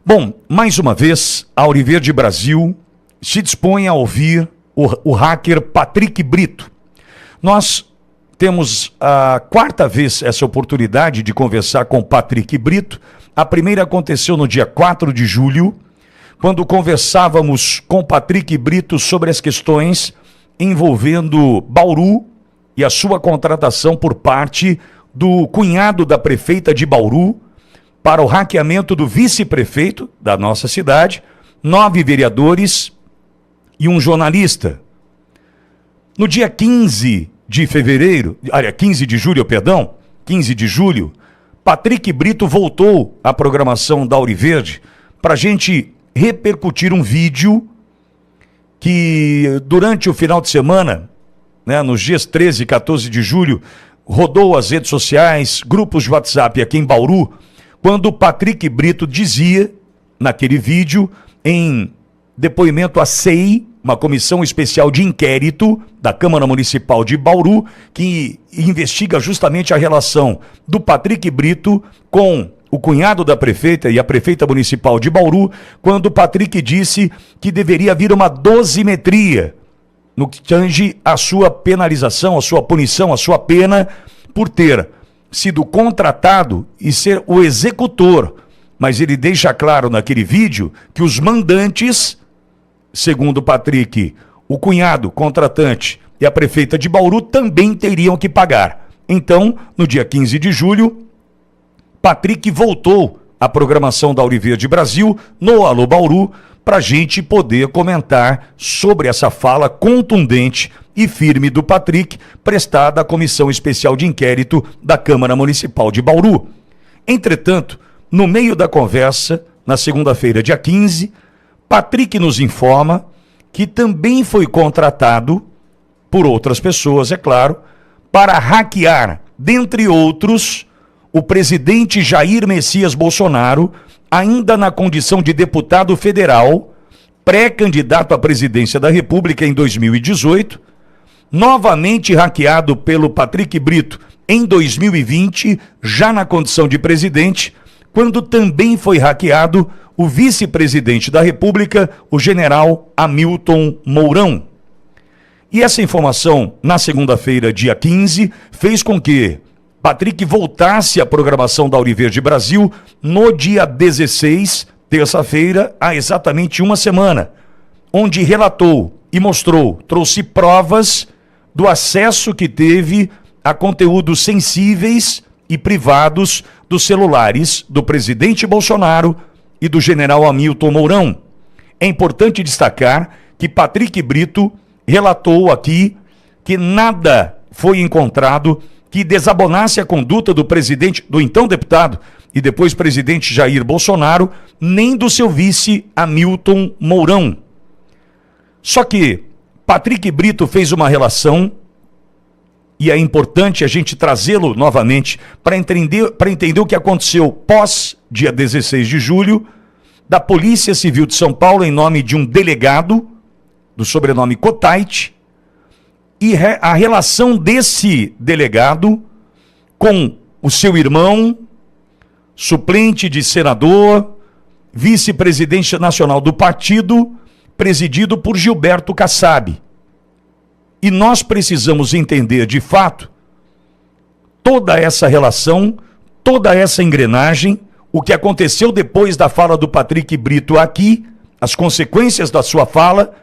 Bom, mais uma vez, a Auriverde Brasil se dispõe a ouvir o hacker Patrick Brito. Nós temos a quarta vez essa oportunidade de conversar com Patrick Brito. A primeira aconteceu no dia 4 de julho, quando conversávamos com Patrick Brito sobre as questões envolvendo Bauru e a sua contratação por parte do cunhado da prefeita de Bauru para o hackeamento do vice-prefeito da nossa cidade, 9 vereadores e um jornalista. No dia 15 de julho, Patrick Brito voltou à programação da Auriverde para a gente repercutir um vídeo que durante o final de semana, nos dias 13 e 14 de julho, rodou as redes sociais, grupos de WhatsApp aqui em Bauru, quando o Patrick Brito dizia, naquele vídeo, em depoimento à CEI, uma comissão especial de inquérito da Câmara Municipal de Bauru, que investiga justamente a relação do Patrick Brito com o cunhado da prefeita e a prefeita municipal de Bauru, quando o Patrick disse que deveria haver uma dosimetria no que tange a sua penalização, a sua punição, a sua pena por ter sido contratado e ser o executor. Mas ele deixa claro naquele vídeo que os mandantes, segundo o Patrick, o cunhado, contratante e a prefeita de Bauru também teriam que pagar. Então, no dia 15 de julho, Patrick voltou à programação da Auriverde Brasil no Alô Bauru para a gente poder comentar sobre essa fala contundente e firme do Patrick, prestada à Comissão Especial de Inquérito da Câmara Municipal de Bauru. Entretanto, no meio da conversa, na segunda-feira, dia 15, Patrick nos informa que também foi contratado por outras pessoas, é claro, para hackear, dentre outros, o presidente Jair Messias Bolsonaro, ainda na condição de deputado federal, pré-candidato à presidência da República em 2018, novamente hackeado pelo Patrick Brito em 2020, já na condição de presidente, quando também foi hackeado o vice-presidente da República, o general Hamilton Mourão. E essa informação, na segunda-feira, dia 15, fez com que Patrick voltasse à programação da Auriverde Brasil no dia 16, terça-feira, há exatamente uma semana, onde relatou e mostrou, trouxe provas do acesso que teve a conteúdos sensíveis e privados dos celulares do presidente Bolsonaro e do general Hamilton Mourão. É importante destacar que Patrick Brito relatou aqui que nada foi encontrado que desabonasse a conduta do presidente, do então deputado e depois presidente Jair Bolsonaro, nem do seu vice Hamilton Mourão. Só que Patrick Brito fez uma relação, e é importante a gente trazê-lo novamente para entender o que aconteceu pós dia 16 de julho, da Polícia Civil de São Paulo, em nome de um delegado, do sobrenome Cotait, e a relação desse delegado com o seu irmão, suplente de senador, vice-presidente nacional do partido, presidido por Gilberto Kassab. E nós precisamos entender, de fato, toda essa relação, toda essa engrenagem, o que aconteceu depois da fala do Patrick Brito aqui, as consequências da sua fala,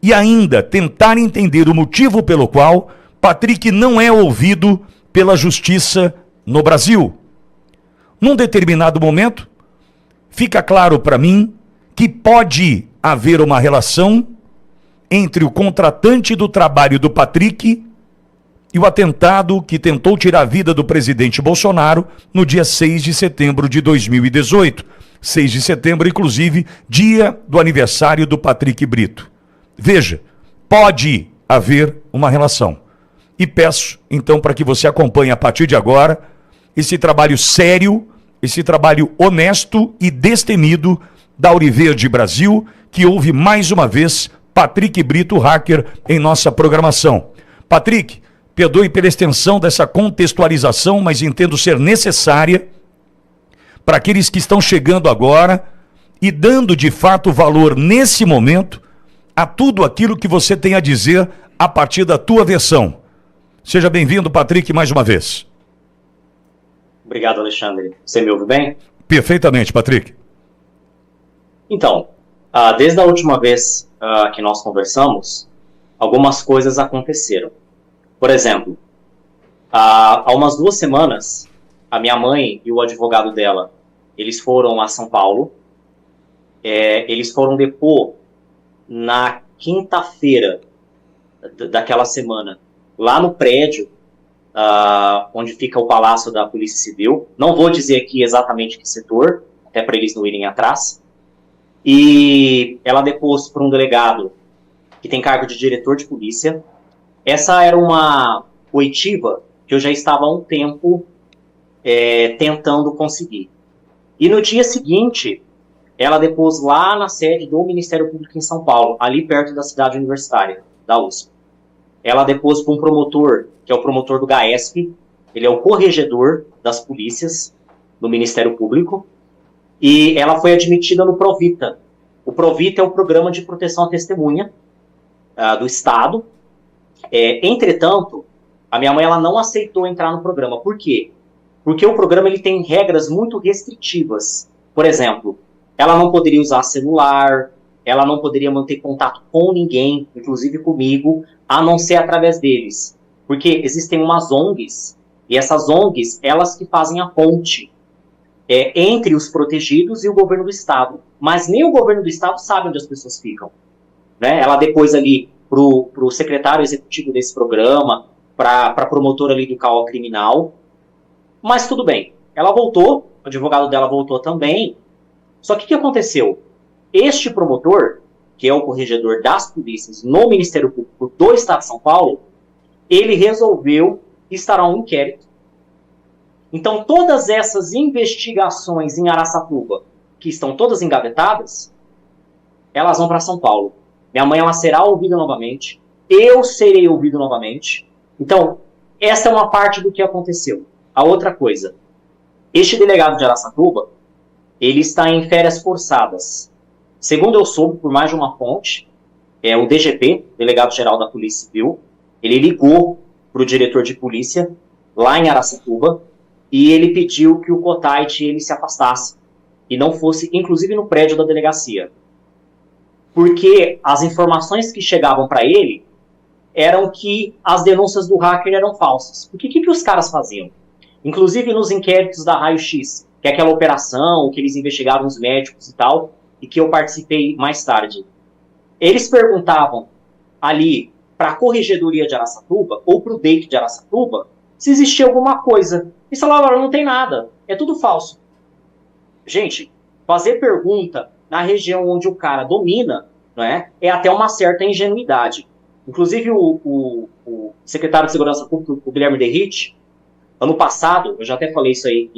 e ainda tentar entender o motivo pelo qual Patrick não é ouvido pela justiça no Brasil. Num determinado momento, fica claro para mim que pode haver uma relação entre o contratante do trabalho do Patrick e o atentado que tentou tirar a vida do presidente Bolsonaro no dia 6 de setembro de 2018. 6 de setembro, inclusive, dia do aniversário do Patrick Brito. Veja, pode haver uma relação. E peço, então, para que você acompanhe a partir de agora esse trabalho sério, esse trabalho honesto e destemido da Auriverde Brasil, que houve mais uma vez Patrick Brito, hacker, em nossa programação. Patrick, perdoe pela extensão dessa contextualização, mas entendo ser necessária para aqueles que estão chegando agora e dando de fato valor nesse momento a tudo aquilo que você tem a dizer a partir da tua versão. Seja bem-vindo, Patrick, mais uma vez. Obrigado, Alexandre. Você me ouve bem? Perfeitamente, Patrick. Então, desde a última vez que nós conversamos, algumas coisas aconteceram. Por exemplo, há umas 2 semanas, a minha mãe e o advogado dela, eles foram a São Paulo. Eles foram depor na quinta-feira daquela semana, lá no prédio onde fica o Palácio da Polícia Civil. Não vou dizer aqui exatamente que setor, até para eles não irem atrás. E ela depôs por um delegado que tem cargo de diretor de polícia. Essa era uma oitiva que eu já estava há um tempo tentando conseguir. E no dia seguinte, ela depôs lá na sede do Ministério Público em São Paulo, ali perto da cidade universitária, da USP. Ela depôs para um promotor, que é o promotor do GAESP, ele é o corregedor das polícias do Ministério Público, e ela foi admitida no Provita. O Provita é o Programa de Proteção à Testemunha do Estado. Entretanto, a minha mãe ela não aceitou entrar no programa. Por quê? Porque o programa ele tem regras muito restritivas. Por exemplo, ela não poderia usar celular, ela não poderia manter contato com ninguém, inclusive comigo, a não ser através deles. Porque existem umas ONGs, e essas ONGs, elas que fazem a ponte entre os protegidos e o governo do Estado. Mas nem o governo do Estado sabe onde as pessoas ficam. Né? Ela depois ali, para o secretário executivo desse programa, para a promotora ali do CAO criminal. Mas tudo bem. Ela voltou, o advogado dela voltou também. Só que o que aconteceu? Este promotor, que é o corregedor das polícias no Ministério Público do Estado de São Paulo, ele resolveu instaurar um inquérito. Então, todas essas investigações em Araçatuba, que estão todas engavetadas, elas vão para São Paulo. Minha mãe ela será ouvida novamente, eu serei ouvido novamente. Então, essa é uma parte do que aconteceu. A outra coisa, este delegado de Araçatuba, ele está em férias forçadas. Segundo eu soube por mais de uma fonte, o DGP, Delegado-Geral da Polícia Civil, ele ligou para o diretor de polícia lá em Araçatuba e ele pediu que o Cotite ele se afastasse e não fosse, inclusive, no prédio da delegacia. Porque as informações que chegavam para ele eram que as denúncias do hacker eram falsas. Porque o que os caras faziam? Inclusive nos inquéritos da Raio-X, que é aquela operação que eles investigaram os médicos e tal, e que eu participei mais tarde. Eles perguntavam ali para a Corregedoria de Araçatuba, ou para o DEIC de Araçatuba, se existia alguma coisa. E falaram, não tem nada, é tudo falso. Gente, fazer pergunta na região onde o cara domina, não é até uma certa ingenuidade. Inclusive o secretário de Segurança Pública, o Guilherme Derrite, ano passado, eu já até falei isso aí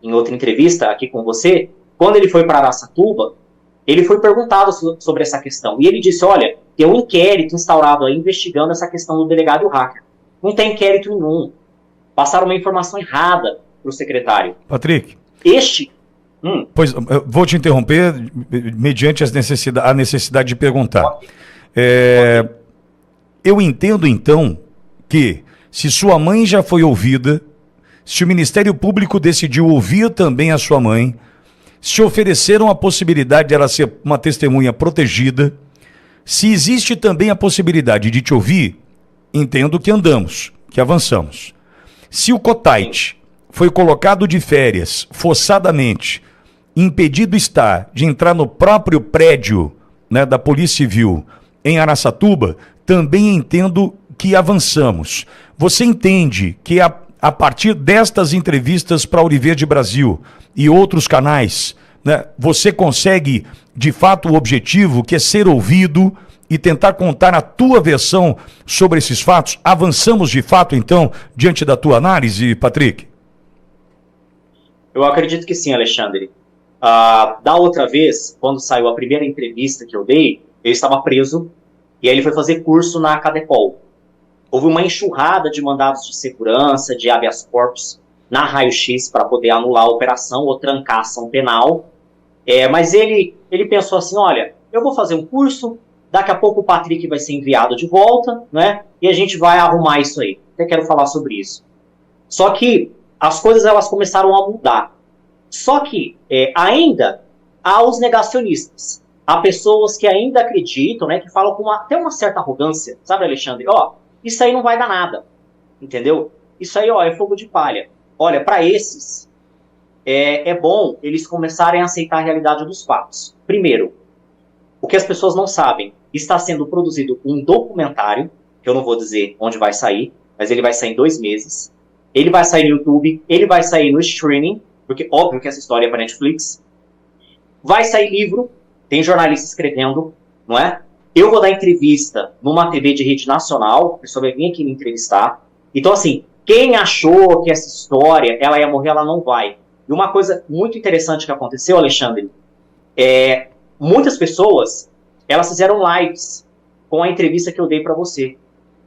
em outra entrevista aqui com você, quando ele foi para Araçatuba, ele foi perguntado sobre essa questão. E ele disse, olha, tem um inquérito instaurado aí investigando essa questão do delegado e o hacker. Não tem inquérito nenhum. Passaram uma informação errada para o secretário. Patrick. Pois, eu vou te interromper mediante a necessidade de perguntar. Eu entendo, então, que se sua mãe já foi ouvida, se o Ministério Público decidiu ouvir também a sua mãe, se ofereceram a possibilidade de ela ser uma testemunha protegida, se existe também a possibilidade de te ouvir, entendo que andamos, que avançamos. Se o Cotite foi colocado de férias, forçadamente, impedido está de entrar no próprio prédio, né, da Polícia Civil em Araçatuba, também entendo que avançamos. Você entende que a partir destas entrevistas para Auriverde Brasil e outros canais, né, você consegue, de fato, o objetivo, que é ser ouvido e tentar contar a tua versão sobre esses fatos? Avançamos, de fato, então, diante da tua análise, Patrick? Eu acredito que sim, Alexandre. Da outra vez, quando saiu a primeira entrevista que eu dei, eu estava preso, e aí ele foi fazer curso na Cadepol. Houve uma enxurrada de mandados de segurança, de habeas corpus, na Raio-X, para poder anular a operação ou trancar a ação penal. Mas ele pensou assim, olha, eu vou fazer um curso, daqui a pouco o Patrick vai ser enviado de volta, né? E a gente vai arrumar isso aí. Até quero falar sobre isso. Só que as coisas elas começaram a mudar. Só que ainda há os negacionistas. Há pessoas que ainda acreditam, né? Que falam com até uma certa arrogância. Sabe, Alexandre? Isso aí não vai dar nada. Entendeu? Isso aí, é fogo de palha. Olha, para esses, é bom eles começarem a aceitar a realidade dos fatos. Primeiro, o que as pessoas não sabem, está sendo produzido um documentário, que eu não vou dizer onde vai sair, mas ele vai sair em 2 meses. Ele vai sair no YouTube, ele vai sair no streaming, porque óbvio que essa história é para Netflix. Vai sair livro, tem jornalista escrevendo, não é? Eu vou dar entrevista numa TV de rede nacional, a pessoa vai vir aqui me entrevistar. Então, assim, quem achou que essa história ela ia morrer, ela não vai. E uma coisa muito interessante que aconteceu, Alexandre, muitas pessoas, elas fizeram lives com a entrevista que eu dei para você.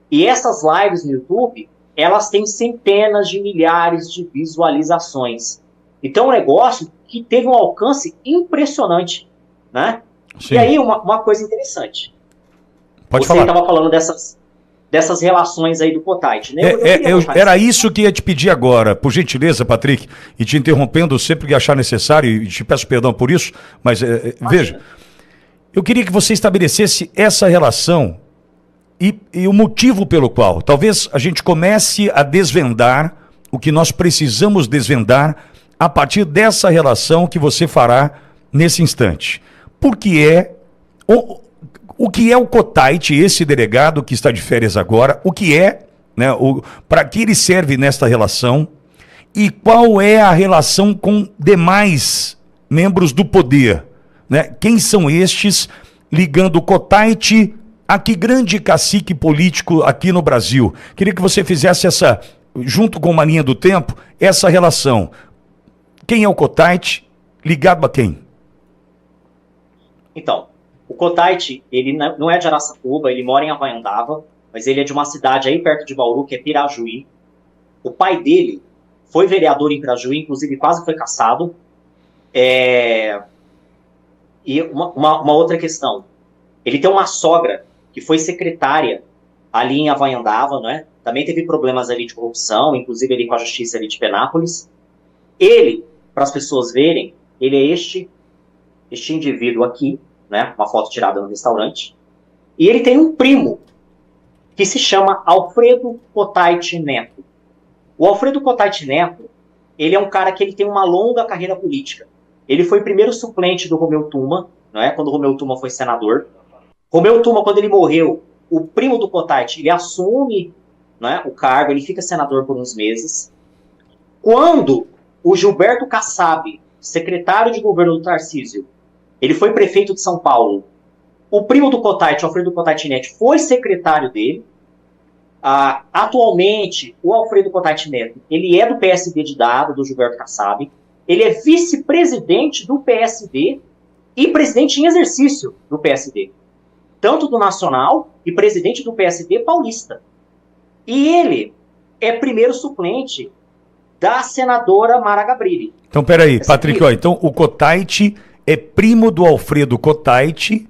E essas lives no YouTube, elas têm centenas de milhares de visualizações. Então, é um negócio que teve um alcance impressionante, né? Sim. E aí, uma coisa interessante. Pode você falar. estava falando dessas relações aí do Kotite, né? Era isso que ia te pedir agora, por gentileza, Patrick, e te interrompendo sempre que achar necessário, e te peço perdão por isso, mas veja, eu queria que você estabelecesse essa relação e o motivo pelo qual, talvez a gente comece a desvendar o que nós precisamos desvendar a partir dessa relação que você fará nesse instante. Porque o que é o Kotite, esse delegado que está de férias agora, o que é, né, para que ele serve nesta relação e qual é a relação com demais membros do poder, né? Quem são estes ligando o Kotite a que grande cacique político aqui no Brasil? Queria que você fizesse junto com uma linha do tempo, essa relação. Quem é o Kotite ligado a quem? Então, o Kotite, ele não é de Araçatuba, ele mora em Havaiandava, mas ele é de uma cidade aí perto de Bauru, que é Pirajuí. O pai dele foi vereador em Pirajuí, inclusive quase foi cassado. E uma outra questão, ele tem uma sogra que foi secretária ali em Havaiandava, né? Também teve problemas ali de corrupção, inclusive ali com a justiça ali de Penápolis. Ele, para as pessoas verem, ele é este indivíduo aqui, né? Uma foto tirada no restaurante. E ele tem um primo que se chama Alfredo Kotite Neto. O Alfredo Kotite Neto, ele é um cara que ele tem uma longa carreira política. Ele foi primeiro suplente do Romeu Tuma, né? Quando o Romeu Tuma foi senador. Romeu Tuma, quando ele morreu, o primo do Kotite, ele assume, né, o cargo, ele fica senador por uns meses. Quando o Gilberto Kassab, secretário de governo do Tarcísio, ele foi prefeito de São Paulo, o primo do Kotite, Alfredo Kotite Neto, foi secretário dele. Atualmente, o Alfredo Kotite Neto, ele é do PSD de Dado, do Gilberto Kassab. Ele é vice-presidente do PSD e presidente em exercício do PSD. Tanto do Nacional e presidente do PSD paulista. E ele é primeiro suplente da senadora Mara Gabrilli. Então, peraí, Patrick, então o Kotite é primo do Alfredo Kotite,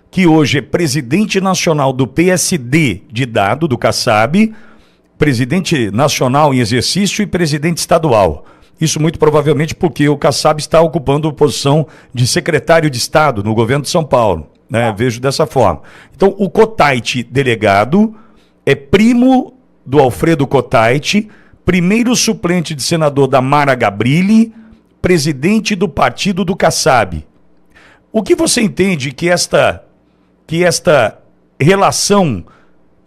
que hoje é presidente nacional do PSD de Dado, do Kassab, presidente nacional em exercício e presidente estadual. Isso muito provavelmente porque o Kassab está ocupando a posição de secretário de Estado no governo de São Paulo. Né? Vejo dessa forma. Então, o Kotite delegado é primo do Alfredo Kotite, primeiro suplente de senador da Mara Gabrilli, presidente do partido do Kassab. O que você entende que esta relação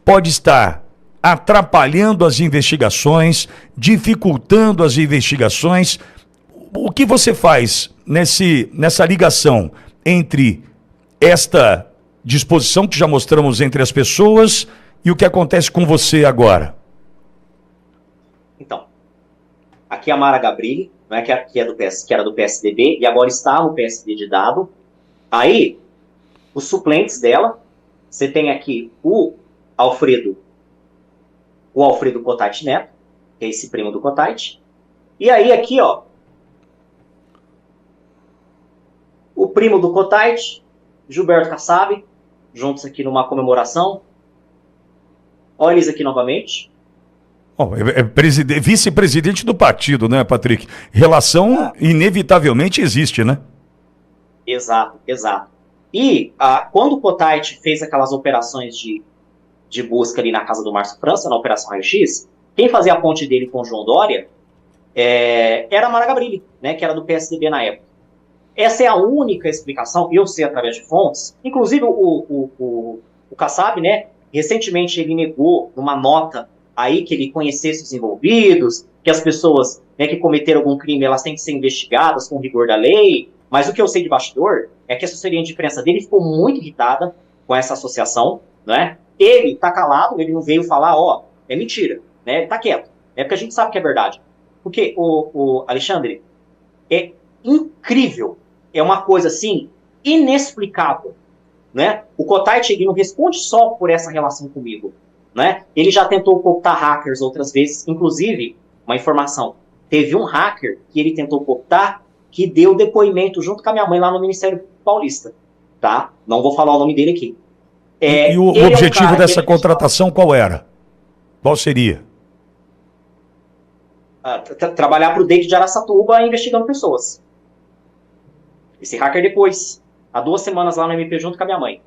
pode estar atrapalhando as investigações, dificultando as investigações? O que você faz nessa ligação entre esta disposição que já mostramos entre as pessoas e o que acontece com você agora? Então, aqui a Mara Gabrilli, né, que era do PSDB e agora está no PSD de Dado. Aí, os suplentes dela, você tem aqui o Alfredo Kotite Neto, que é esse primo do Kotite. E aí aqui, ó, primo do Kotait, Gilberto Kassab, juntos aqui numa comemoração. Olha eles aqui novamente. Vice-presidente do partido, né, Patrick? Relação inevitavelmente existe, né? Exato. E quando o Kotait fez aquelas operações de busca ali na casa do Márcio França, na Operação Raio-X, quem fazia a ponte dele com o João Dória era a Mara Gabrilli, né, que era do PSDB na época. Essa é a única explicação, eu sei através de fontes, inclusive o Kassab, né, recentemente ele negou numa nota aí que ele conhecesse os envolvidos, que as pessoas, né, que cometeram algum crime, elas têm que ser investigadas com rigor da lei, mas o que eu sei de bastidor é que a assessoria de imprensa dele ficou muito irritada com essa associação, né? Ele tá calado, ele não veio falar, é mentira, né? Ele tá quieto, porque a gente sabe que é verdade. Porque, o Alexandre, é incrível, é uma coisa, assim, inexplicável, né? O Kotait, ele não responde só por essa relação comigo, né? Ele já tentou cooptar hackers outras vezes, inclusive, uma informação, teve um hacker que ele tentou cooptar que deu depoimento junto com a minha mãe lá no Ministério Paulista, tá? Não vou falar o nome dele aqui. E o objetivo dessa contratação qual era? Qual seria? Trabalhar para o Dade de Araçatuba investigando pessoas. Esse hacker depois, há 2 semanas lá no MP junto com a minha mãe.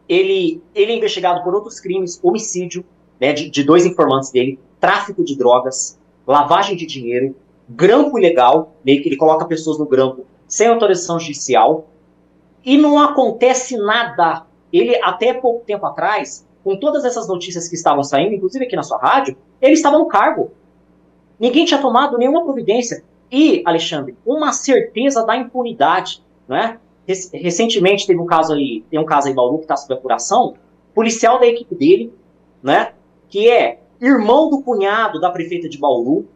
Ele é investigado por outros crimes, homicídio, né, de 2 informantes dele, tráfico de drogas, lavagem de dinheiro, grampo ilegal, meio que ele coloca pessoas no grampo sem autorização judicial, e não acontece nada. Ele, até pouco tempo atrás, com todas essas notícias que estavam saindo, inclusive aqui na sua rádio, ele estava no cargo. Ninguém tinha tomado nenhuma providência. E, Alexandre, uma certeza da impunidade, né? Recentemente tem um caso aí em Bauru que está sob apuração, policial da equipe dele, né? Que é irmão do cunhado da prefeita de Bauru.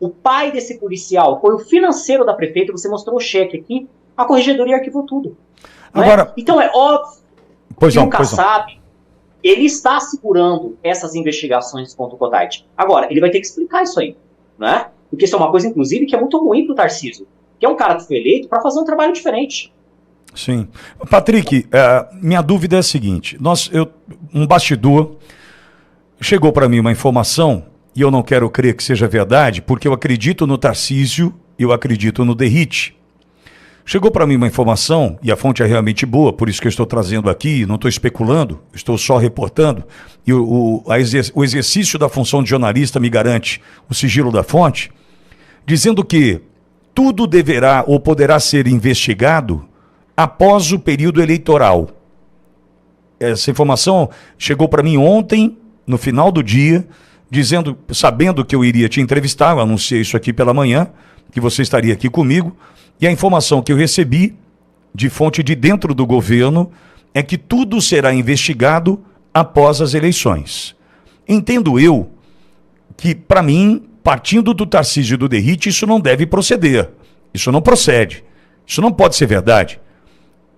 O pai desse policial foi o financeiro da prefeita, você mostrou o cheque aqui, a corregedoria arquivou tudo. Agora, né? Então é óbvio que o Kassab, ele está segurando essas investigações contra o Kotait. Agora, ele vai ter que explicar isso aí, né? Porque isso é uma coisa, inclusive, que é muito ruim para o Tarcísio, que é um cara que foi eleito para fazer um trabalho diferente. Sim. Patrick, minha dúvida é a seguinte, um bastidor, chegou para mim uma informação, e eu não quero crer que seja verdade, porque eu acredito no Tarcísio e eu acredito no Derrite. Chegou para mim uma informação, e a fonte é realmente boa, por isso que eu estou trazendo aqui, não estou especulando, estou só reportando, e o exercício da função de jornalista me garante o sigilo da fonte, dizendo que tudo deverá ou poderá ser investigado após o período eleitoral. Essa informação chegou para mim ontem, no final do dia, sabendo que eu iria te entrevistar, eu anunciei isso aqui pela manhã, que você estaria aqui comigo, e a informação que eu recebi de fonte de dentro do governo é que tudo será investigado após as eleições. Entendo eu que, para mim, partindo do Tarcísio e do Derrite, isso não deve proceder. Isso não procede. Isso não pode ser verdade.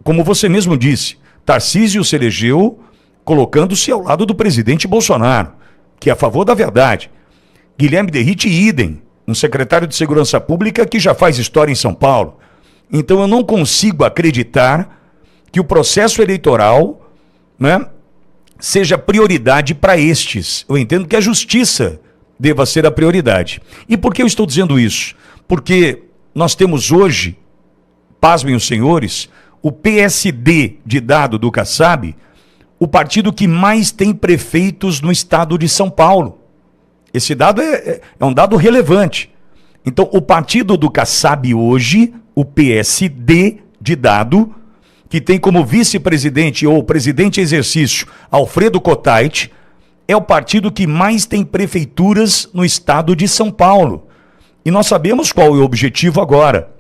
Como você mesmo disse, Tarcísio se elegeu colocando-se ao lado do presidente Bolsonaro, que é a favor da verdade. Guilherme Derrite, idem, um secretário de Segurança Pública que já faz história em São Paulo. Então eu não consigo acreditar que o processo eleitoral, né, seja prioridade para estes. Eu entendo que a justiça deva ser a prioridade. E por que eu estou dizendo isso? Porque nós temos hoje, pasmem os senhores, o PSD de dado do Kassab, o partido que mais tem prefeitos no estado de São Paulo. Esse dado é um dado relevante. Então, o partido do Kassab hoje, o PSD de dado, que tem como vice-presidente ou presidente em exercício Alfredo Kotait, é o partido que mais tem prefeituras no estado de São Paulo. E nós sabemos qual é o objetivo agora.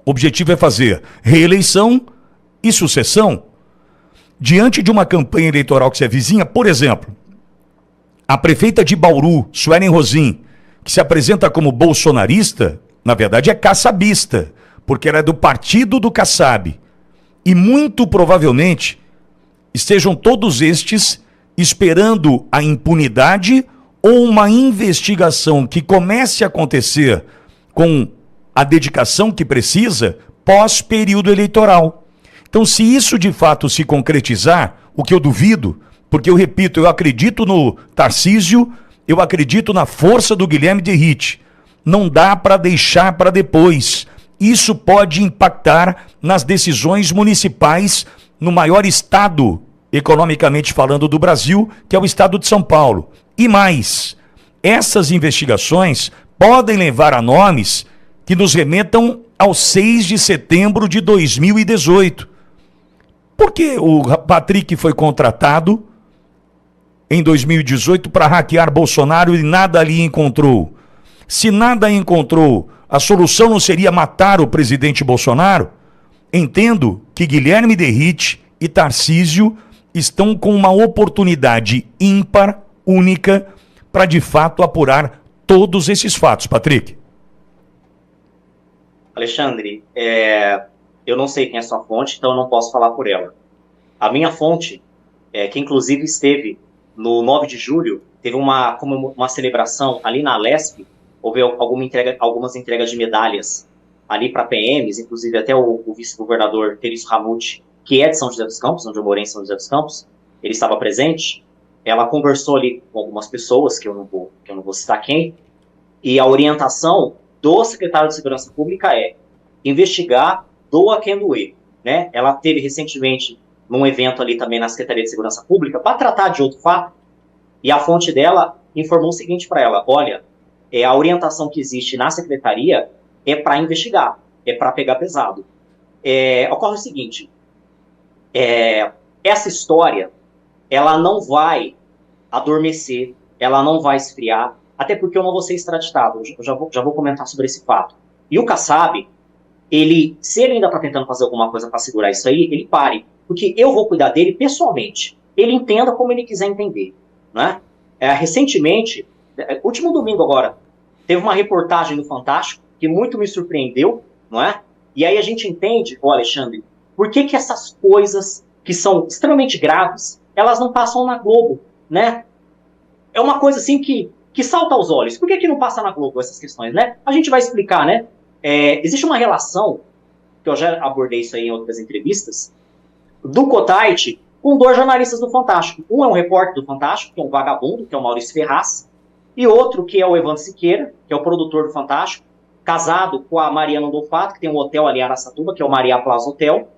O objetivo é fazer reeleição e sucessão. Diante de uma campanha eleitoral que se avizinha, por exemplo, a prefeita de Bauru, Suelen Rosim, que se apresenta como bolsonarista, na verdade é kassabista, porque ela é do partido do Kassab. E muito provavelmente estejam todos estes esperando a impunidade ou uma investigação que comece a acontecer com a dedicação que precisa pós-período eleitoral. Então, se isso de fato se concretizar, o que eu duvido, porque eu repito, eu acredito no Tarcísio, eu acredito na força do Guilherme Derrite. Não dá para deixar para depois. Isso pode impactar nas decisões municipais no maior estado, economicamente falando, do Brasil, que é o estado de São Paulo. E mais, essas investigações podem levar a nomes que nos remetam ao 6 de setembro de 2018. Por que o Patrick foi contratado em 2018 para hackear Bolsonaro e nada ali encontrou? Se nada encontrou, a solução não seria matar o presidente Bolsonaro? Entendo que Guilherme Derrite e Tarcísio estão com uma oportunidade ímpar, única, para de fato apurar todos esses fatos, Patrick. Alexandre, eu não sei quem é a sua fonte, então eu não posso falar por ela. A minha fonte, que inclusive esteve no 9 de julho, teve uma celebração ali na Alesp, houve algumas entregas de medalhas ali para PMs, inclusive até o vice-governador Terício Ramute, que é de São José dos Campos, onde eu morei em São José dos Campos, ele estava presente. Ela conversou ali com algumas pessoas, que eu não vou citar quem, e a orientação do secretário de Segurança Pública é investigar, doa quem doer, né? Ela teve recentemente num evento ali também na Secretaria de Segurança Pública para tratar de outro fato, e a fonte dela informou o seguinte para ela: olha, a orientação que existe na secretaria é para investigar, é para pegar pesado. Ocorre o seguinte, essa história, ela não vai adormecer, ela não vai esfriar, até porque eu não vou ser extraditado, eu já vou comentar sobre esse fato. E o Kassab, se ele ainda está tentando fazer alguma coisa para segurar isso aí, ele pare, porque eu vou cuidar dele pessoalmente, ele entenda como ele quiser entender, né? Recentemente, último domingo agora, teve uma reportagem no Fantástico que muito me surpreendeu, não é? E aí a gente entende, Alexandre, por que essas coisas que são extremamente graves, elas não passam na Globo, né? É uma coisa assim que salta aos olhos. Por que não passa na Globo essas questões, né? A gente vai explicar, né? Existe uma relação, que eu já abordei isso aí em outras entrevistas, do Kotait com dois jornalistas do Fantástico. Um é um repórter do Fantástico, que é um vagabundo, que é o Maurício Ferraz, e outro que é o Evandro Siqueira, que é o produtor do Fantástico, casado com a Mariana Dolfato, que tem um hotel ali em Araçatuba, que é o Maria Plaza Hotel.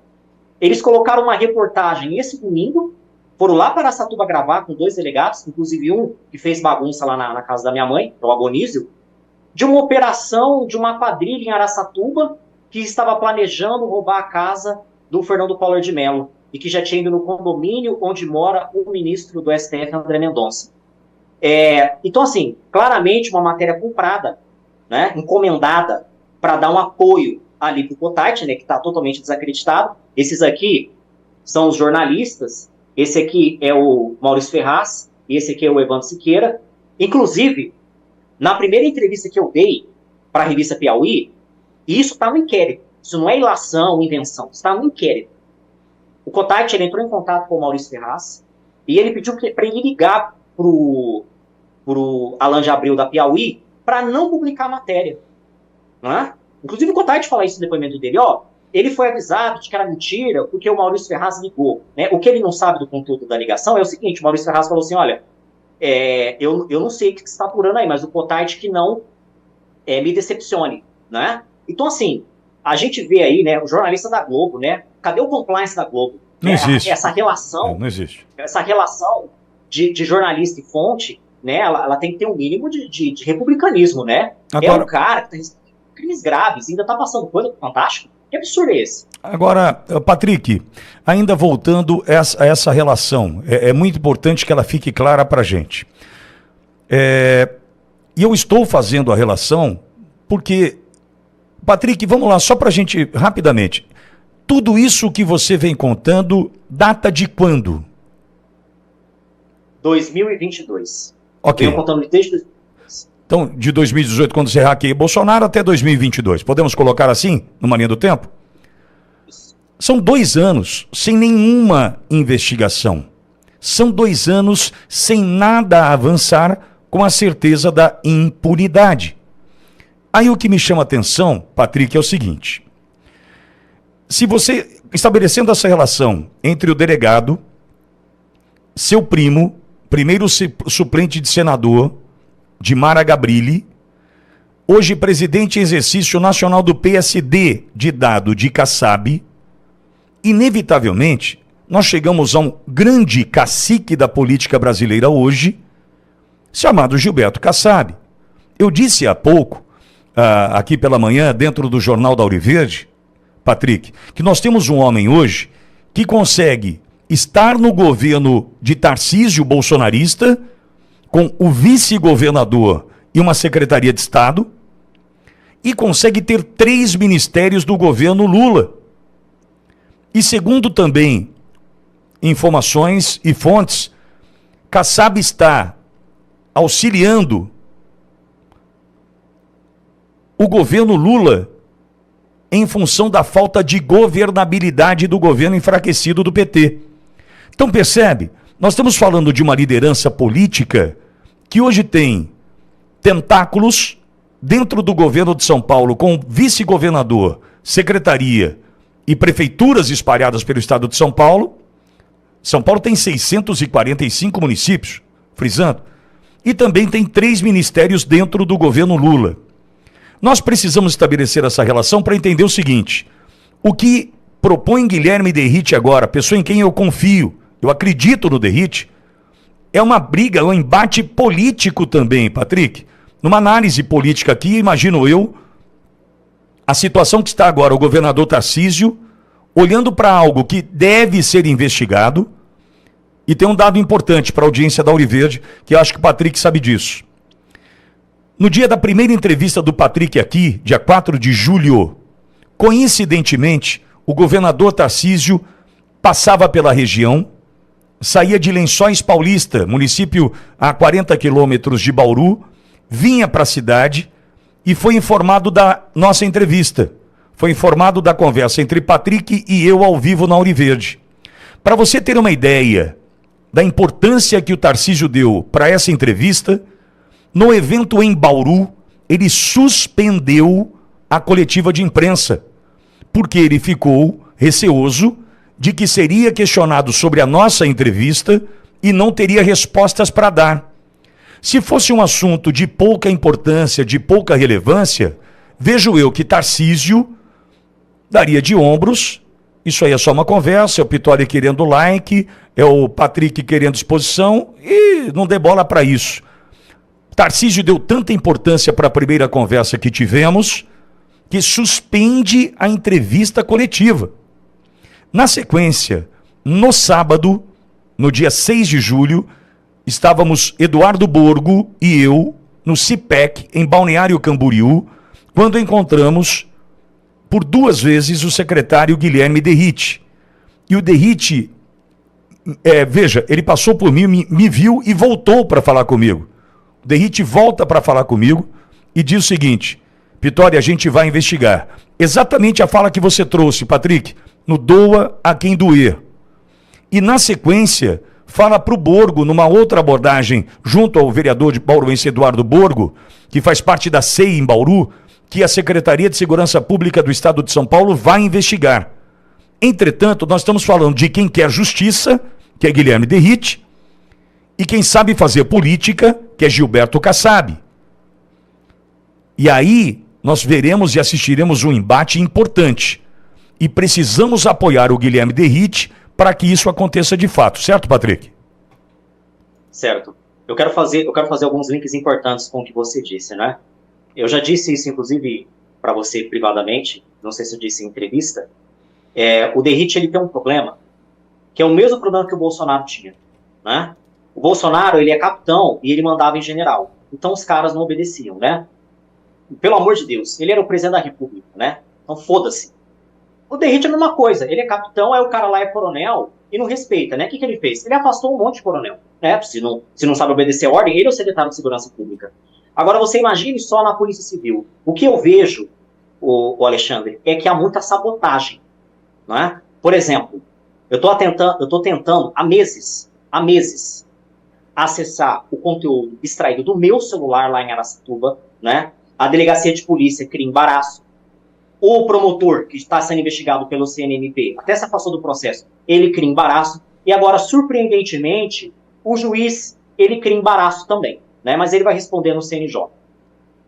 Eles colocaram uma reportagem esse domingo, foram lá para Araçatuba gravar com dois delegados, inclusive um que fez bagunça lá na casa da minha mãe, que é o Agonísio, de uma operação de uma quadrilha em Araçatuba que estava planejando roubar a casa do Fernando Collor de Mello e que já tinha ido no condomínio onde mora o ministro do STF, André Mendonça. Então, assim, claramente uma matéria comprada, né, encomendada para dar um apoio ali para o Kotait, né, que está totalmente desacreditado. Esses aqui são os jornalistas, esse aqui é o Maurício Ferraz, e esse aqui é o Evandro Siqueira. Inclusive, na primeira entrevista que eu dei para a revista Piauí, isso está no inquérito. Isso não é ilação, invenção, está no inquérito. O Kotait, ele entrou em contato com o Maurício Ferraz e ele pediu para ele ligar pro Alan de Abreu da Piauí para não publicar a matéria. Não é? Inclusive o Kotait fala isso no depoimento dele, ele foi avisado de que era mentira porque o Maurício Ferraz ligou. Né? O que ele não sabe do conteúdo da ligação é o seguinte: o Maurício Ferraz falou assim, olha, eu não sei o que você está apurando aí, mas o Kotait que não me decepcione. Né? Então, assim, a gente vê aí, né, o jornalista da Globo, né? Cadê o compliance da Globo? Não existe. Essa relação, não existe. Essa relação de jornalista e fonte, né, ela tem que ter um mínimo de republicanismo, né? Agora, é um cara que tem crimes graves, ainda tá passando coisa fantástico. Que absurdo é esse? Agora, Patrick, ainda voltando a essa relação, é muito importante que ela fique clara pra gente. E eu estou fazendo a relação porque, Patrick, vamos lá, só pra gente, rapidamente, tudo isso que você vem contando, data de quando? 2022. Ok. Eu venho contando desde 2022. Então, de 2018, quando você hackeia Bolsonaro, até 2022. Podemos colocar assim, numa linha do tempo? Isso. São 2 anos sem nenhuma investigação. São 2 anos sem nada a avançar com a certeza da impunidade. Aí o que me chama a atenção, Patrick, é o seguinte. se você, estabelecendo essa relação entre o delegado, seu primo, primeiro suplente de senador, de Mara Gabrilli, hoje presidente em exercício nacional do PSD, de Dado de Kassab, inevitavelmente, nós chegamos a um grande cacique da política brasileira hoje, chamado Gilberto Kassab. Eu disse há pouco, aqui pela manhã, dentro do Jornal da Auriverde, Patrick, que nós temos um homem hoje que consegue estar no governo de Tarcísio bolsonarista, com o vice-governador e uma secretaria de Estado, e consegue ter 3 ministérios do governo Lula. E segundo também informações e fontes, Kassab está auxiliando o governo Lula em função da falta de governabilidade do governo enfraquecido do PT. Então percebe, nós estamos falando de uma liderança política que hoje tem tentáculos dentro do governo de São Paulo, com vice-governador, secretaria e prefeituras espalhadas pelo estado de São Paulo. São Paulo tem 645 municípios, frisando, e também tem 3 ministérios dentro do governo Lula. Nós precisamos estabelecer essa relação para entender o seguinte: o que propõe Guilherme Derrite agora, pessoa em quem eu confio, eu acredito no Derrite, é uma briga, um embate político também, Patrick. Numa análise política aqui, imagino eu, a situação que está agora o governador Tarcísio, olhando para algo que deve ser investigado, e tem um dado importante para a audiência da Auriverde, que eu acho que o Patrick sabe disso. No dia da primeira entrevista do Patrick aqui, dia 4 de julho, coincidentemente, o governador Tarcísio passava pela região, saía de Lençóis Paulista, município a 40 quilômetros de Bauru, vinha para a cidade e foi informado da nossa entrevista. Foi informado da conversa entre Patrick e eu ao vivo na Auriverde. Para você ter uma ideia da importância que o Tarcísio deu para essa entrevista, no evento em Bauru, ele suspendeu a coletiva de imprensa, porque ele ficou receoso de que seria questionado sobre a nossa entrevista e não teria respostas para dar. Se fosse um assunto de pouca importância, de pouca relevância, vejo eu que Tarcísio daria de ombros. Isso aí é só uma conversa, é o Pitori querendo like, é o Patrick querendo exposição, e não dê bola para isso. Tarcísio deu tanta importância para a primeira conversa que tivemos, que suspende a entrevista coletiva. Na sequência, no sábado, no dia 6 de julho, estávamos Eduardo Borgo e eu no CIPEC, em Balneário Camboriú, quando encontramos por 2 vezes o secretário Guilherme Derrite. E o Derrite, veja, ele passou por mim, me viu e voltou para falar comigo. O Derrite volta para falar comigo e diz o seguinte: Pitori, a gente vai investigar. Exatamente a fala que você trouxe, Patrick, no doa a quem doer. E na sequência, fala para o Borgo, numa outra abordagem, junto ao vereador de bauruense Eduardo Borgo, que faz parte da CEI em Bauru, que a Secretaria de Segurança Pública do Estado de São Paulo vai investigar. Entretanto, nós estamos falando de quem quer justiça, que é Guilherme Derrite, e quem sabe fazer política, que é Gilberto Kassab. E aí, nós veremos e assistiremos um embate importante. E precisamos apoiar o Guilherme Derrite para que isso aconteça de fato. Certo, Patrick? Certo. Eu quero fazer alguns links importantes com o que você disse, né? Eu já disse isso, inclusive, para você privadamente, não sei se eu disse em entrevista. O Derrite, ele tem um problema, que é o mesmo problema que o Bolsonaro tinha, né? O Bolsonaro, ele é capitão e ele mandava em general. Então os caras não obedeciam, né? Pelo amor de Deus, ele era o presidente da República, né? Então foda-se. O Derrite é a mesma coisa, ele é capitão, aí o cara lá é coronel e não respeita, né? O que ele fez? Ele afastou um monte de coronel, né? Se não sabe obedecer a ordem, ele é o secretário de Segurança Pública. Agora você imagine só na Polícia Civil. O que eu vejo, o Alexandre, é que há muita sabotagem, não é? Por exemplo, eu tô tentando há meses, acessar o conteúdo extraído do meu celular lá em Araçatuba, né? A delegacia de polícia cria embaraço. o promotor, que está sendo investigado pelo CNMP, até se afastou do processo, ele cria embaraço, e agora, surpreendentemente, o juiz, ele cria embaraço também, né? Mas ele vai responder no CNJ.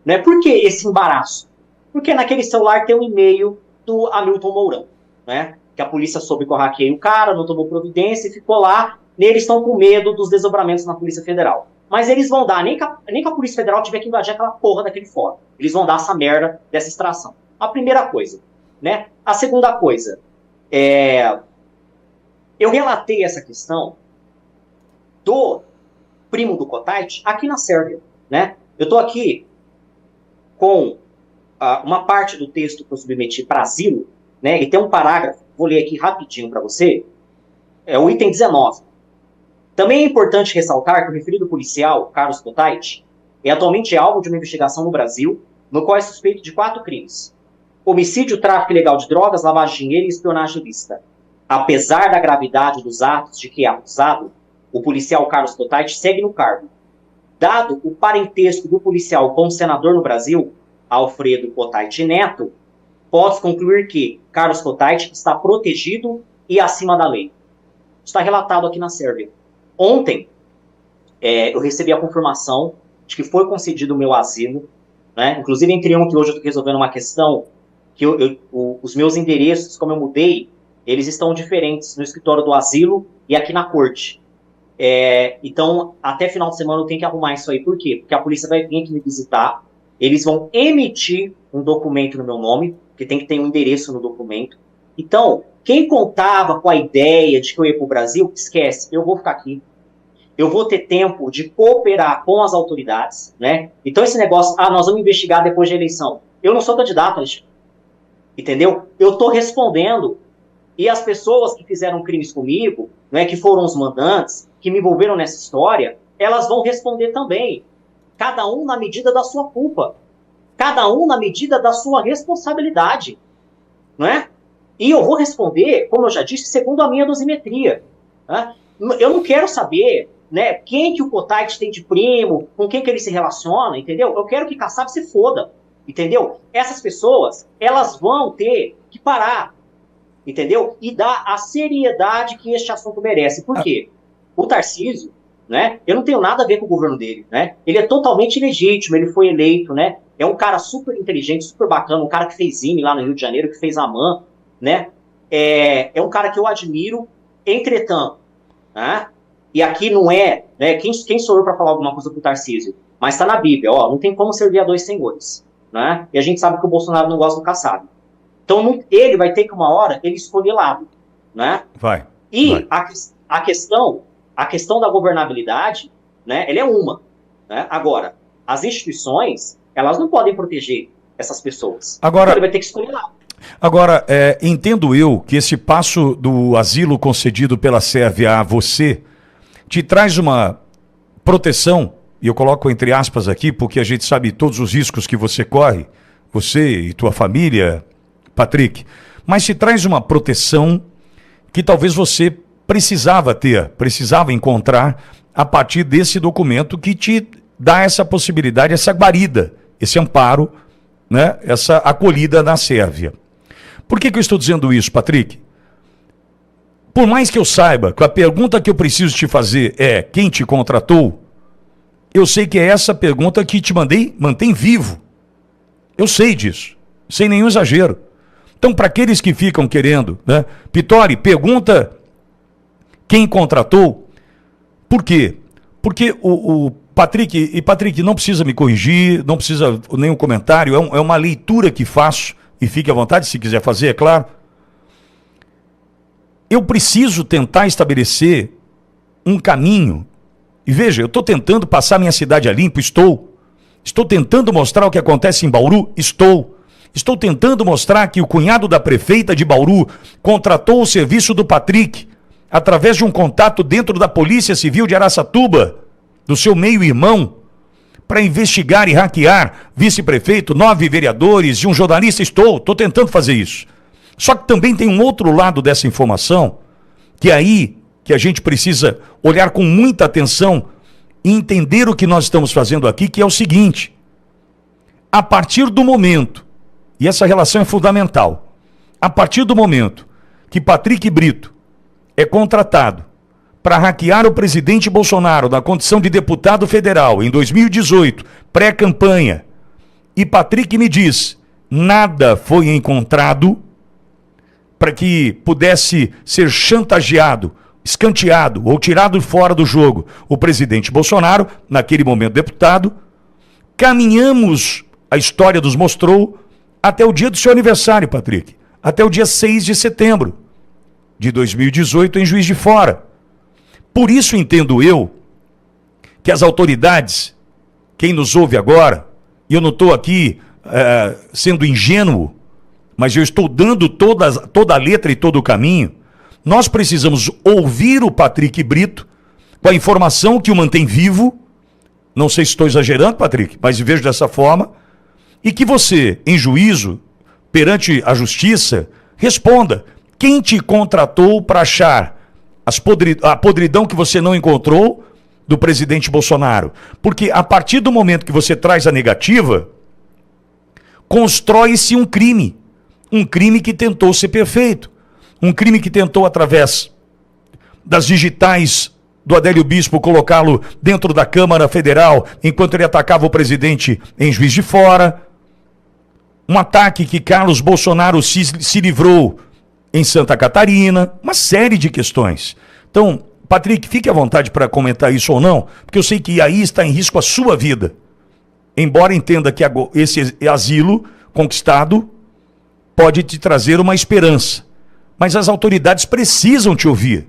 Né? Por que esse embaraço? Porque naquele celular tem um e-mail do Hamilton Mourão, né? Que a polícia soube que eu hackeei o cara, não tomou providência e ficou lá. Eles estão com medo dos desdobramentos na Polícia Federal. Mas eles vão dar, nem que a Polícia Federal tiver que invadir aquela porra daquele fórum. Eles vão dar essa merda dessa extração. A primeira coisa, né? A segunda coisa, eu relatei essa questão do primo do Kotait aqui na Sérvia, né? Eu estou aqui com uma parte do texto que eu submeti para asilo, né? E tem um parágrafo, vou ler aqui rapidinho para você, é o item 19. Também é importante ressaltar que o referido policial, Carlos Kotait, é atualmente alvo de uma investigação no Brasil, no qual é suspeito de 4 crimes: homicídio, tráfico ilegal de drogas, lavagem de dinheiro e espionagem ilícita. Apesar da gravidade dos atos de que é acusado, o policial Carlos Kotait segue no cargo. Dado o parentesco do policial com o senador no Brasil, Alfredo Kotait Neto, pode-se concluir que Carlos Kotait está protegido e acima da lei. Está relatado aqui na Sérvia. Ontem, eu recebi a confirmação de que foi concedido o meu asilo, né? Inclusive, entre ontem e hoje eu estou resolvendo uma questão que os meus endereços, como eu mudei, eles estão diferentes no escritório do asilo e aqui na corte. Então, até final de semana eu tenho que arrumar isso aí. Por quê? Porque a polícia vai vir aqui me visitar, eles vão emitir um documento no meu nome, porque tem que ter um endereço no documento. Então, quem contava com a ideia de que eu ia para o Brasil, esquece, eu vou ficar aqui. Eu vou ter tempo de cooperar com as autoridades, né? Então esse negócio, nós vamos investigar depois da eleição. Eu não sou candidato, Alexandre. Entendeu? Eu estou respondendo. E as pessoas que fizeram crimes comigo, né, que foram os mandantes, que me envolveram nessa história, elas vão responder também. Cada um na medida da sua culpa. Cada um na medida da sua responsabilidade. Não é? E eu vou responder, como eu já disse, segundo a minha dosimetria. Né? Eu não quero saber, né, quem que o Kotait tem de primo, com quem que ele se relaciona, entendeu? Eu quero que Kassab se foda, entendeu? Essas pessoas, elas vão ter que parar, entendeu? E dar a seriedade que este assunto merece. Por quê? O Tarcísio, né, eu não tenho nada a ver com o governo dele, né? Ele é totalmente legítimo, ele foi eleito, né? É um cara super inteligente, super bacana, um cara que fez IME lá no Rio de Janeiro, que fez AMAN, né? É um cara que eu admiro. Entretanto, né? E aqui não é, né? Quem sou eu para falar alguma coisa pro Tarcísio? Mas está na Bíblia, ó, não tem como servir a 2 senhores, né? E a gente sabe que o Bolsonaro não gosta do Kassab. Então ele vai ter que uma hora ele escolher lado, né? Vai. E a questão da governabilidade, né? Ela é uma, né? Agora, as instituições, elas não podem proteger essas pessoas. Agora, então ele vai ter que escolher lado. Agora, entendo eu que esse passo do asilo concedido pela Sérvia a você te traz uma proteção, e eu coloco entre aspas aqui, porque a gente sabe todos os riscos que você corre, você e tua família, Patrick, mas te traz uma proteção que talvez você precisava encontrar a partir desse documento que te dá essa possibilidade, essa guarida, esse amparo, né, essa acolhida na Sérvia. Por que eu estou dizendo isso, Patrick? Por mais que eu saiba que a pergunta que eu preciso te fazer é quem te contratou, eu sei que é essa pergunta que te mantém vivo. Eu sei disso, sem nenhum exagero. Então, para aqueles que ficam querendo, né? Pittori, pergunta quem contratou. Por quê? Porque o Patrick, não precisa me corrigir, não precisa nenhum comentário, é uma leitura que faço. E fique à vontade, se quiser fazer, é claro. Eu preciso tentar estabelecer um caminho. E veja, eu estou tentando passar minha cidade a limpo, estou. Estou tentando mostrar o que acontece em Bauru, estou. Estou tentando mostrar que o cunhado da prefeita de Bauru contratou o serviço do Patrick através de um contato dentro da Polícia Civil de Araçatuba, do seu meio-irmão, para investigar e hackear vice-prefeito, 9 vereadores e um jornalista. Estou tentando fazer isso. Só que também tem um outro lado dessa informação, que é aí que a gente precisa olhar com muita atenção e entender o que nós estamos fazendo aqui, que é o seguinte: a partir do momento e essa relação é fundamental. A partir do momento que Patrick Brito é contratado para hackear o presidente Bolsonaro na condição de deputado federal em 2018, pré-campanha, e Patrick me diz, nada foi encontrado para que pudesse ser chantageado, escanteado ou tirado fora do jogo o presidente Bolsonaro, naquele momento deputado, caminhamos, a história nos mostrou, até o dia do seu aniversário, Patrick, até o dia 6 de setembro de 2018 em Juiz de Fora. Por isso entendo eu que as autoridades, quem nos ouve agora, e eu não estou aqui sendo ingênuo, mas eu estou dando toda a letra e todo o caminho, nós precisamos ouvir o Patrick Brito com a informação que o mantém vivo, não sei se estou exagerando, Patrick, mas vejo dessa forma, e que você, em juízo, perante a justiça, responda quem te contratou para achar a podridão que você não encontrou do presidente Bolsonaro. Porque a partir do momento que você traz a negativa, constrói-se um crime que tentou ser perfeito, um crime que tentou, através das digitais do Adélio Bispo, colocá-lo dentro da Câmara Federal enquanto ele atacava o presidente em Juiz de Fora, um ataque que Carlos Bolsonaro se livrou em Santa Catarina, uma série de questões. Então, Patrick, fique à vontade para comentar isso ou não, porque eu sei que aí está em risco a sua vida. Embora entenda que esse asilo conquistado pode te trazer uma esperança. Mas as autoridades precisam te ouvir.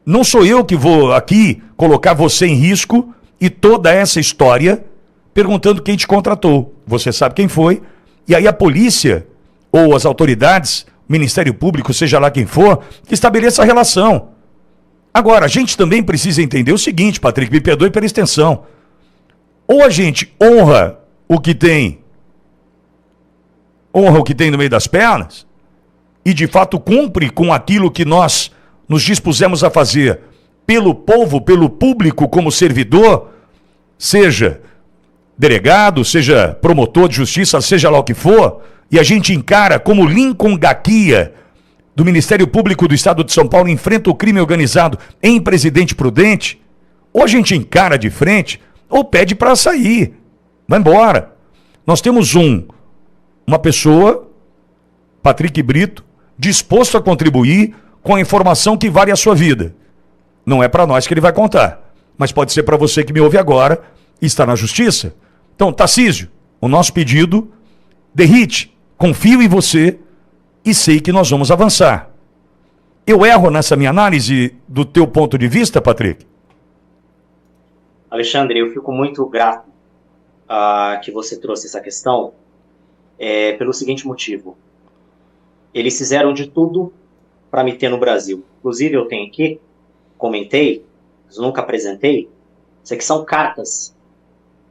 Não sou eu que vou aqui colocar você em risco e toda essa história perguntando quem te contratou. Você sabe quem foi. E aí a polícia ou as autoridades, Ministério Público, seja lá quem for, que estabeleça a relação. Agora, a gente também precisa entender o seguinte, Patrick, me perdoe pela extensão. Ou a gente honra o que tem no meio das pernas e de fato cumpre com aquilo que nós nos dispusemos a fazer pelo povo, pelo público como servidor, seja delegado, seja promotor de justiça, seja lá o que for, e a gente encara como Lincoln Gaquia, do Ministério Público do Estado de São Paulo, enfrenta o crime organizado em Presidente Prudente, ou a gente encara de frente, ou pede para sair, vai embora. Nós temos uma pessoa, Patrick Brito, disposto a contribuir com a informação que vale a sua vida. Não é para nós que ele vai contar, mas pode ser para você que me ouve agora e está na justiça. Então, Tarcísio, o nosso pedido, derrite, confio em você e sei que nós vamos avançar. Eu erro nessa minha análise do teu ponto de vista, Patrick? Alexandre, eu fico muito grato que você trouxe essa questão pelo seguinte motivo. Eles fizeram de tudo para me ter no Brasil. Inclusive, eu tenho aqui, comentei, mas nunca apresentei, isso aqui são cartas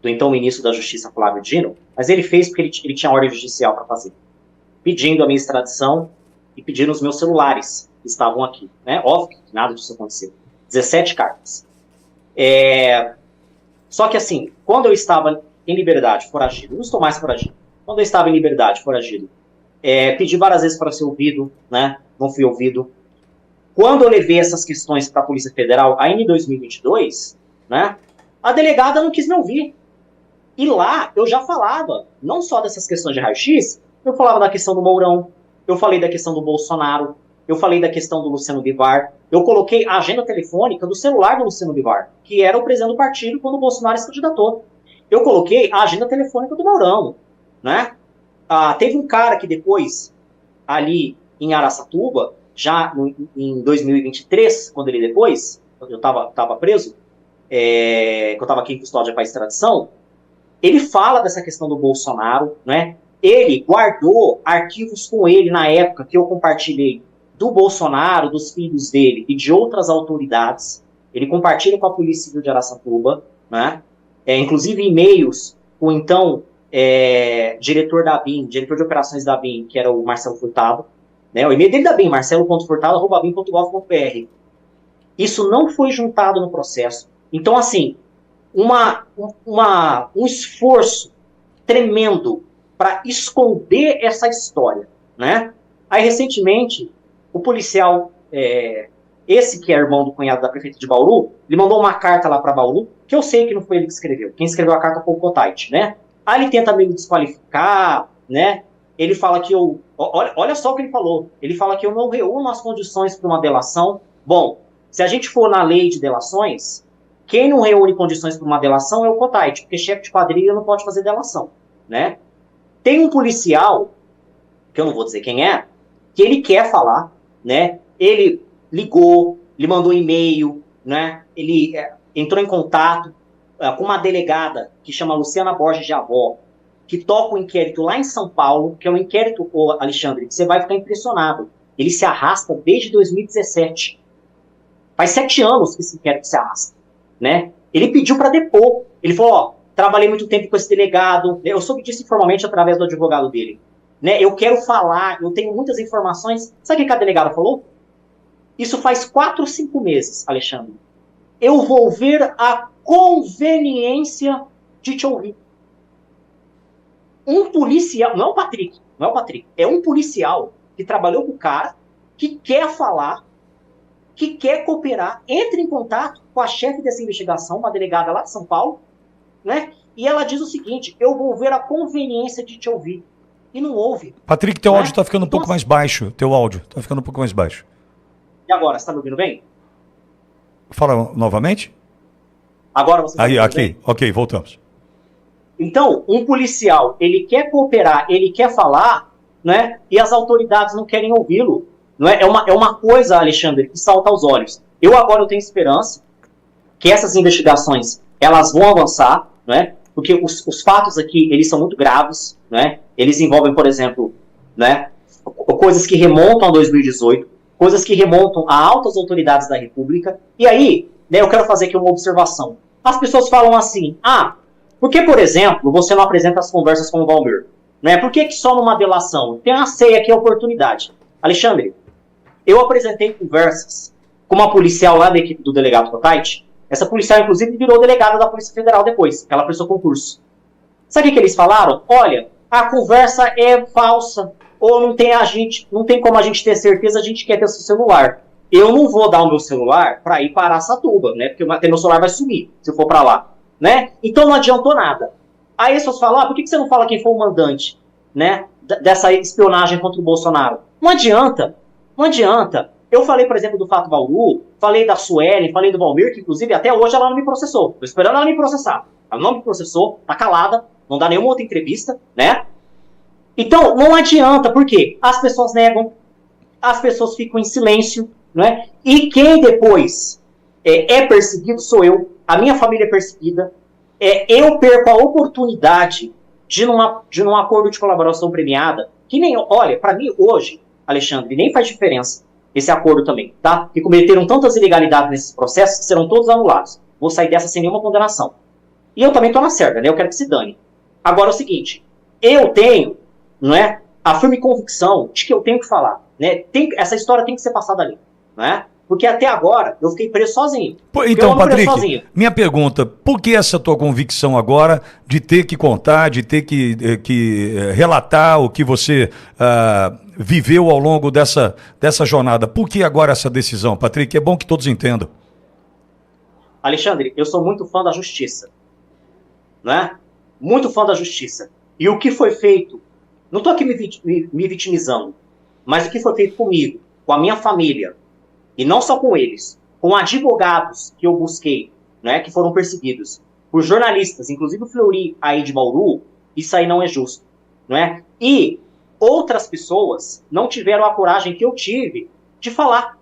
do então ministro da Justiça, Flávio Dino, mas ele fez porque ele tinha ordem judicial para fazer, pedindo a minha extradição e pedindo os meus celulares que estavam aqui. Né? Óbvio que nada disso aconteceu. 17 cartas. Só que assim, quando eu estava em liberdade, foragido, não estou mais foragido, quando eu estava em liberdade, foragido, pedi várias vezes para ser ouvido, né? Não fui ouvido. Quando eu levei essas questões para a Polícia Federal, ainda em 2022, né, a delegada não quis me ouvir. E lá eu já falava, não só dessas questões de raio-x, eu falava da questão do Mourão, eu falei da questão do Bolsonaro, eu falei da questão do Luciano Bivar, eu coloquei a agenda telefônica do celular do Luciano Bivar, que era o presidente do partido quando o Bolsonaro se candidatou. Eu coloquei a agenda telefônica do Mourão, né? Teve um cara que depois, ali em Araçatuba, já em 2023, quando ele depois, eu estava preso, que eu estava aqui em custódia para extradição, ele fala dessa questão do Bolsonaro, né? Ele guardou arquivos com ele na época que eu compartilhei do Bolsonaro, dos filhos dele e de outras autoridades. Ele compartilha com a Polícia Civil de Araçatuba, né? Inclusive e-mails com então diretor da BIM, diretor de operações da BIM, que era o Marcelo Furtado, né? O e-mail dele da BIM, marcelo.furtado@bim.gov.br. Isso não foi juntado no processo. Então, assim, um esforço tremendo para esconder essa história, né? Aí, recentemente, o policial, esse que é irmão do cunhado da prefeita de Bauru, ele mandou uma carta lá para Bauru, que eu sei que não foi ele que escreveu. Quem escreveu a carta foi o Cotite, né? Aí ele tenta me desqualificar, né? Ele fala que eu... Olha só o que ele falou. Ele fala que eu não reúno as condições para uma delação. Bom, se a gente for na lei de delações, quem não reúne condições para uma delação é o Cotite, porque chefe de quadrilha não pode fazer delação, né? Tem um policial, que eu não vou dizer quem é, que ele quer falar, né? Ele ligou, ele mandou e-mail, né? Ele entrou em contato com uma delegada que chama Luciana Borges de Avó, que toca um inquérito lá em São Paulo, que é um inquérito, Alexandre, que você vai ficar impressionado. Ele se arrasta desde 2017. Faz 7 anos que esse inquérito se arrasta, né? Ele pediu para depor. Ele falou, ó, trabalhei muito tempo com esse delegado, eu soube disso informalmente através do advogado dele, né? Eu quero falar, eu tenho muitas informações. Sabe o que a delegada falou? Isso faz 4 ou 5 meses, Alexandre. Eu vou ver a conveniência de te ouvir. Um policial, não é o Patrick, é um policial que trabalhou com o cara, que quer falar, que quer cooperar, entra em contato com a chefe dessa investigação, uma delegada lá de São Paulo, né? E ela diz o seguinte, eu vou ver a conveniência de te ouvir. E não ouve. Patrick, teu áudio está ficando um pouco mais baixo. Teu áudio está ficando um pouco mais baixo. E agora, você está me ouvindo bem? Fala novamente. Agora você está me ouvindo bem? Ok, voltamos. Então, um policial, ele quer cooperar, ele quer falar, né? E as autoridades não querem ouvi-lo. Não é? É uma coisa, Alexandre, que salta aos olhos. Eu tenho esperança que essas investigações, elas vão avançar, né? Porque os fatos aqui, eles são muito graves, né? Eles envolvem, por exemplo, né, coisas que remontam a 2018, coisas que remontam a altas autoridades da República. E aí, né, eu quero fazer aqui uma observação. As pessoas falam assim, por que, por exemplo, você não apresenta as conversas com o Valmir? Né? Por que só numa delação? Tem uma ceia aqui, a oportunidade. Alexandre, eu apresentei conversas com uma policial lá da equipe do delegado Cotite. Essa policial, inclusive, virou delegada da Polícia Federal depois, que ela prestou concurso. Sabe o que eles falaram? Olha, a conversa é falsa, ou não tem como a gente ter certeza, a gente quer ter seu celular. Eu não vou dar o meu celular para ir para Araçatuba, né? Porque meu celular vai sumir se eu for para lá, né? Então não adiantou nada. Aí as pessoas falam, por que você não fala quem foi o mandante, né? Dessa espionagem contra o Bolsonaro? Não adianta, não adianta. Eu falei, por exemplo, do Fato Bauru, falei da Suelen, falei do Valmir, que inclusive até hoje ela não me processou. Tô esperando ela me processar. Ela não me processou, tá calada, não dá nenhuma outra entrevista, né? Então, não adianta, por quê? As pessoas negam, as pessoas ficam em silêncio, né? E quem depois é perseguido sou eu, a minha família é perseguida, eu perco a oportunidade de num acordo de colaboração premiada, que nem, olha, para mim hoje, Alexandre, nem faz diferença esse acordo também, tá? Que cometeram tantas ilegalidades nesses processos que serão todos anulados. Vou sair dessa sem nenhuma condenação. E eu também tô na certa, né? Eu quero que se dane. Agora é o seguinte, eu tenho, não é, a firme convicção de que eu tenho que falar, né? Essa história tem que ser passada ali, né? Porque até agora eu fiquei preso sozinho. Então, Patrick, minha pergunta, por que essa tua convicção agora de ter que contar, de ter que relatar o que você viveu ao longo dessa jornada? Por que agora essa decisão, Patrick? É bom que todos entendam. Alexandre, eu sou muito fã da justiça, né? Muito fã da justiça. E o que foi feito, não estou aqui me vitimizando, mas o que foi feito comigo, com a minha família, e não só com eles, com advogados que eu busquei, né, que foram perseguidos, por jornalistas, inclusive o Fleury aí de Bauru, isso aí não é justo, não é? E outras pessoas não tiveram a coragem que eu tive de falar,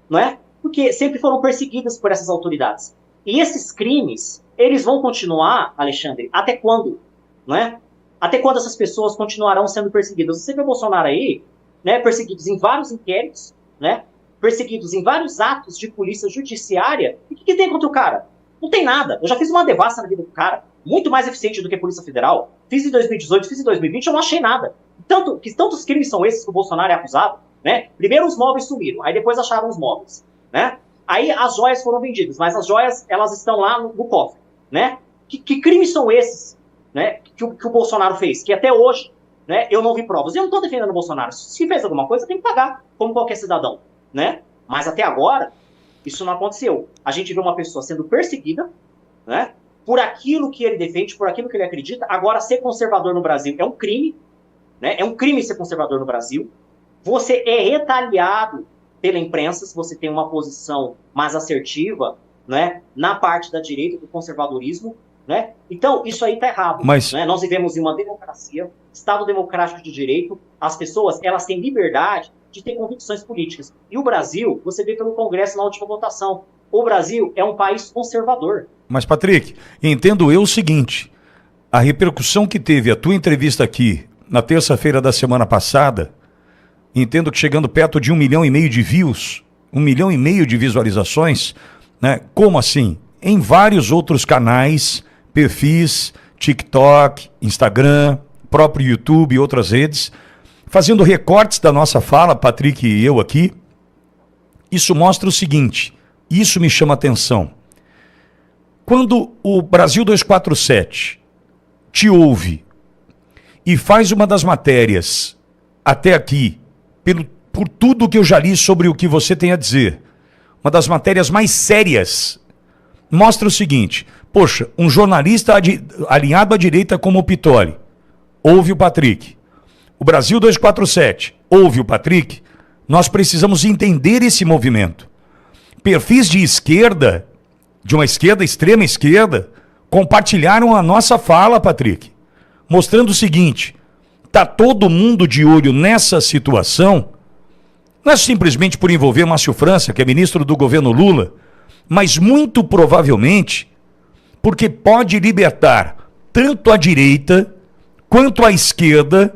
não é? Porque sempre foram perseguidas por essas autoridades. E esses crimes, eles vão continuar, Alexandre, até quando? Não é? Até quando essas pessoas continuarão sendo perseguidas? Você vê o Bolsonaro aí, né, perseguidos em vários inquéritos, né? Perseguidos em vários atos de polícia judiciária. E o que tem contra o cara? Não tem nada. Eu já fiz uma devassa na vida do cara, muito mais eficiente do que a Polícia Federal. Fiz em 2018, fiz em 2020, eu não achei nada. Tantos crimes são esses que o Bolsonaro é acusado, né? Primeiro os móveis sumiram, aí depois acharam os móveis, né? Aí as joias foram vendidas, mas as joias, elas estão lá no cofre, né? Que crimes são esses? né, que o Bolsonaro fez, que até hoje, né, eu não vi provas. Eu não estou defendendo o Bolsonaro. Se fez alguma coisa, tem que pagar, como qualquer cidadão, né? Mas até agora, isso não aconteceu. A gente vê uma pessoa sendo perseguida, né, por aquilo que ele defende, por aquilo que ele acredita. Agora, ser conservador no Brasil é um crime, né? É um crime ser conservador no Brasil. Você é retaliado pela imprensa se você tem uma posição mais assertiva, né, na parte da direita do conservadorismo, né? Então, isso aí está errado. Mas... né? Nós vivemos em uma democracia, Estado democrático de direito, as pessoas elas têm liberdade de ter convicções políticas. E o Brasil, você vê pelo Congresso na última votação, o Brasil é um país conservador. Mas, Patrick, entendo eu o seguinte, a repercussão que teve a tua entrevista aqui na terça-feira da semana passada, entendo que chegando perto de 1,5 milhão de views, 1,5 milhão de visualizações, né? Como assim? Em vários outros canais, perfis, TikTok, Instagram, próprio YouTube e outras redes, fazendo recortes da nossa fala, Patrick e eu aqui. Isso mostra o seguinte, isso me chama atenção. Quando o Brasil 247 te ouve e faz uma das matérias até aqui, por tudo que eu já li sobre o que você tem a dizer, uma das matérias mais sérias, mostra o seguinte, poxa, um jornalista alinhado à direita como o Pittoli, ouve o Patrick. O Brasil 247 ouve o Patrick, nós precisamos entender esse movimento. Perfis de esquerda, de uma esquerda, extrema esquerda, compartilharam a nossa fala, Patrick, mostrando o seguinte, está todo mundo de olho nessa situação, não é simplesmente por envolver Márcio França, que é ministro do governo Lula, mas muito provavelmente porque pode libertar tanto a direita quanto a esquerda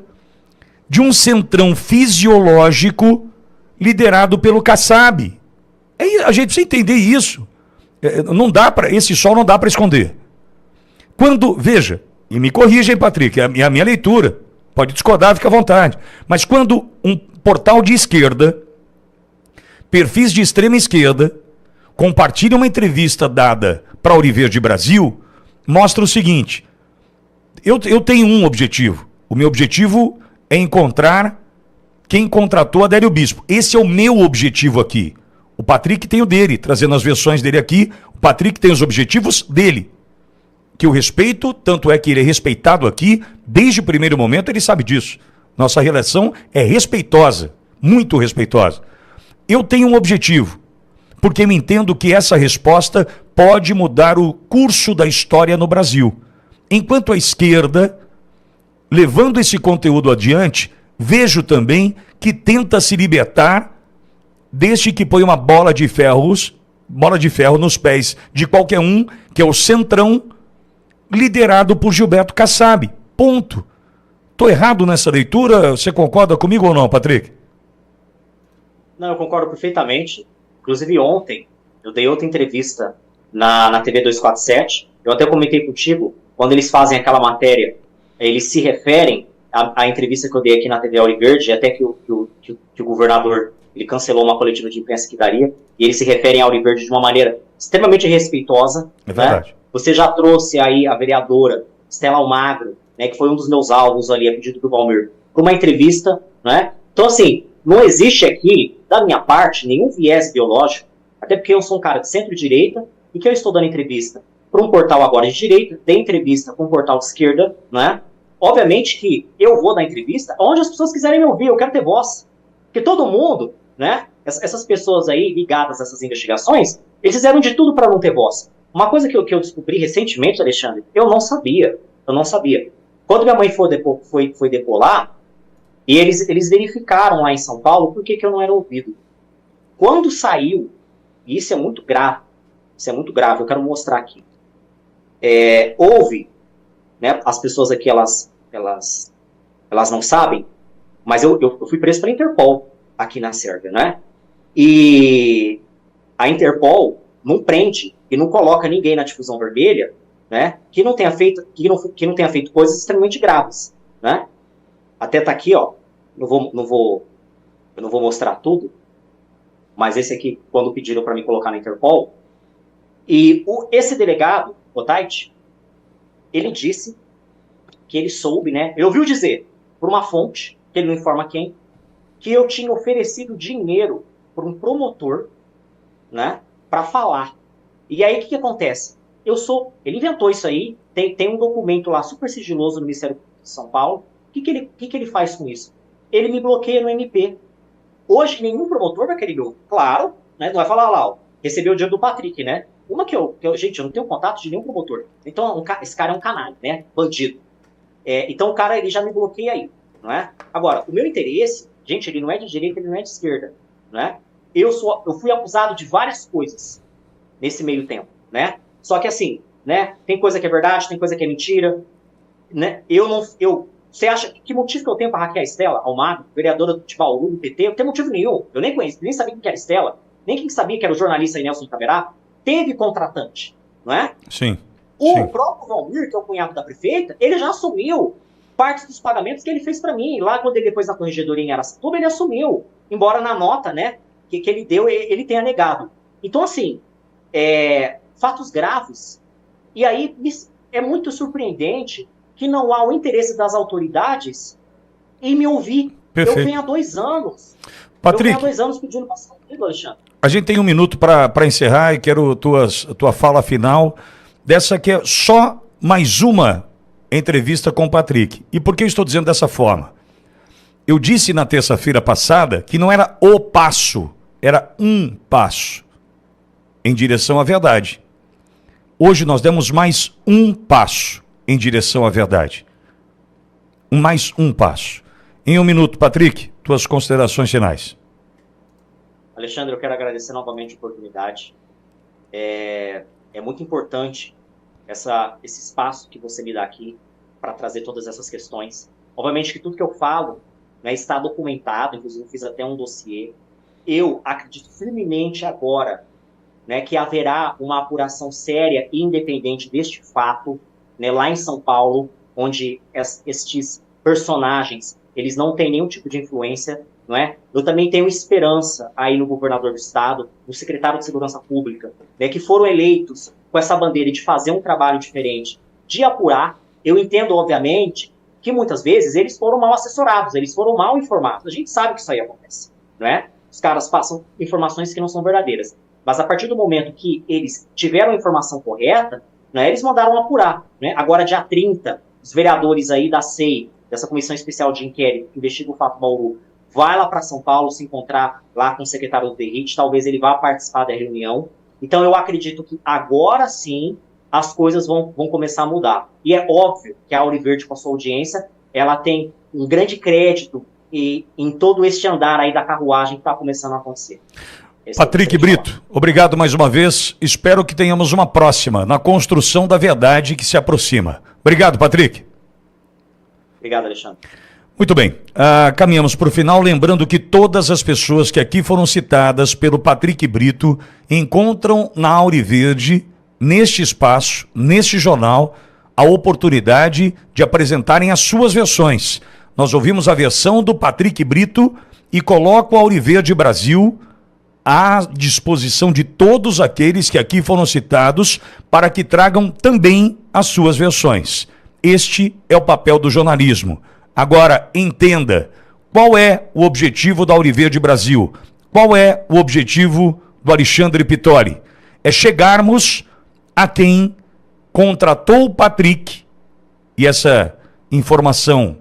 de um centrão fisiológico liderado pelo Kassab. A gente precisa entender isso. Não dá para, esse sol não dá para esconder. Quando, veja, e me corrija, hein, Patrick, é a minha leitura, pode discordar, fica à vontade, mas quando um portal de esquerda, perfis de extrema esquerda, compartilha uma entrevista dada para a Auriverde Brasil, mostra o seguinte, eu tenho um objetivo, o meu objetivo é encontrar quem contratou Adélio Bispo, esse é o meu objetivo aqui. O Patrick tem o dele, trazendo as versões dele aqui, o Patrick tem os objetivos dele, que eu respeito, tanto é que ele é respeitado aqui, desde o primeiro momento ele sabe disso. Nossa relação é respeitosa, muito respeitosa. Eu tenho um objetivo, porque eu entendo que essa resposta pode mudar o curso da história no Brasil. Enquanto a esquerda, levando esse conteúdo adiante, vejo também que tenta se libertar desde que põe uma bola de ferro nos pés de qualquer um, que é o centrão, liderado por Gilberto Kassab. Ponto. Estou errado nessa leitura? Você concorda comigo ou não, Patrick? Não, eu concordo perfeitamente. Inclusive ontem, eu dei outra entrevista na TV 247. Eu até comentei contigo, quando eles fazem aquela matéria, eles se referem à entrevista que eu dei aqui na TV Auriverde, até que o governador ele cancelou uma coletiva de imprensa que daria, e eles se referem à Auriverde de uma maneira extremamente respeitosa. É verdade. Né? Você já trouxe aí a vereadora Stella Almagro, né, que foi um dos meus alvos ali, a pedido do Valmir, para uma entrevista, né? Então, assim, não existe aqui, da minha parte, nenhum viés ideológico, até porque eu sou um cara de centro-direita e que eu estou dando entrevista para um portal agora de direita, dei entrevista para um portal de esquerda, né? Obviamente que eu vou dar entrevista onde as pessoas quiserem me ouvir, eu quero ter voz. Porque todo mundo, né, essas pessoas aí ligadas a essas investigações, eles fizeram de tudo para não ter voz. Uma coisa que eu descobri recentemente, Alexandre, eu não sabia. Quando minha mãe foi depolar, e eles verificaram lá em São Paulo por que eu não era ouvido. Quando saiu, e isso é muito grave, eu quero mostrar aqui. Houve, né, as pessoas aqui, elas não sabem, mas eu fui preso pela Interpol aqui na Sérvia, né? E a Interpol não prende e não coloca ninguém na difusão vermelha, né, que não tenha feito coisas extremamente graves, né? Até tá aqui, ó. Eu não vou mostrar tudo, mas esse aqui, quando pediram para me colocar na Interpol, e esse delegado, o Tait, ele disse que ele soube, né? Ele ouviu dizer, por uma fonte, que ele não informa quem, que eu tinha oferecido dinheiro por um promotor, né, para falar. E aí o que acontece? Ele inventou isso aí, tem um documento lá super sigiloso no Ministério de São Paulo. O que ele faz com isso? Ele me bloqueia no MP. Hoje nenhum promotor vai querer meu. Claro, né, não vai falar lá, ó, recebeu o dinheiro do Patrick, né? Gente, eu não tenho contato de nenhum promotor. Então esse cara é um canalha, né? Bandido. Então o cara ele já me bloqueia aí, não é? Agora, o meu interesse, gente, ele não é de direita, ele não é de esquerda, né? Eu fui acusado de várias coisas nesse meio tempo, né? Só que assim, né? Tem coisa que é verdade, tem coisa que é mentira, né? Você acha que motivo que eu tenho para hackear a Estela Almagro, vereadora de Bauru, do PT? Eu não tenho motivo nenhum. Eu nem conheço, nem sabia quem era a Estela, nem quem sabia que era o jornalista aí, Nelson Caberá. Teve contratante, não é? Sim. O próprio Valmir, que é o cunhado da prefeita, ele já assumiu parte dos pagamentos que ele fez para mim. Lá, quando ele depois da corregedoria em Araçatuba, ele assumiu. Embora na nota, né, que ele deu, ele tenha negado. Então, assim, fatos graves. E aí, é muito surpreendente que não há o interesse das autoridades em me ouvir. Perfeito. Eu venho há 2 anos. Patrick, eu venho há 2 anos pedindo para sair, Alexandre. A gente tem 1 minuto para encerrar e quero tua fala final dessa que é só mais uma entrevista com o Patrick. E por que eu estou dizendo dessa forma? Eu disse na terça-feira passada que não era o passo, era um passo em direção à verdade. Hoje nós demos mais um passo em direção à verdade. Mais um passo. Em 1 minuto, Patrick, tuas considerações finais. Alexandre, eu quero agradecer novamente a oportunidade. É muito importante esse espaço que você me dá aqui para trazer todas essas questões. Obviamente que tudo que eu falo, né, está documentado, inclusive eu fiz até um dossiê. Eu acredito firmemente agora, né, que haverá uma apuração séria e independente deste fato, né, lá em São Paulo, onde estes personagens eles não têm nenhum tipo de influência, não é? Eu também tenho esperança aí no governador do estado, no secretário de Segurança Pública, né, que foram eleitos com essa bandeira de fazer um trabalho diferente, de apurar. Eu entendo, obviamente, que muitas vezes eles foram mal assessorados, eles foram mal informados. A gente sabe que isso aí acontece, não é? Os caras passam informações que não são verdadeiras. Mas a partir do momento que eles tiveram a informação correta, né, eles mandaram apurar, né? Agora, dia 30, os vereadores aí da CEI, dessa Comissão Especial de Inquérito que investiga o fato Bauru, vai lá para São Paulo se encontrar lá com o secretário do DERIT, talvez ele vá participar da reunião. Então eu acredito que agora sim as coisas vão começar a mudar. E é óbvio que a Auriverde, com a sua audiência, ela tem um grande crédito em todo este andar aí da carruagem que está começando a acontecer. Patrick Brito, obrigado mais uma vez. Espero que tenhamos uma próxima na construção da verdade que se aproxima. Obrigado, Patrick. Obrigado, Alexandre. Muito bem, caminhamos para o final, lembrando que todas as pessoas que aqui foram citadas pelo Patrick Brito encontram na Auriverde, neste espaço, neste jornal, a oportunidade de apresentarem as suas versões. Nós ouvimos a versão do Patrick Brito e coloco a Auriverde Brasil à disposição de todos aqueles que aqui foram citados para que tragam também as suas versões. Este é o papel do jornalismo. Agora, entenda, qual é o objetivo da Auriverde Brasil? Qual é o objetivo do Alexandre Pittori? É chegarmos a quem contratou o Patrick, e essa informação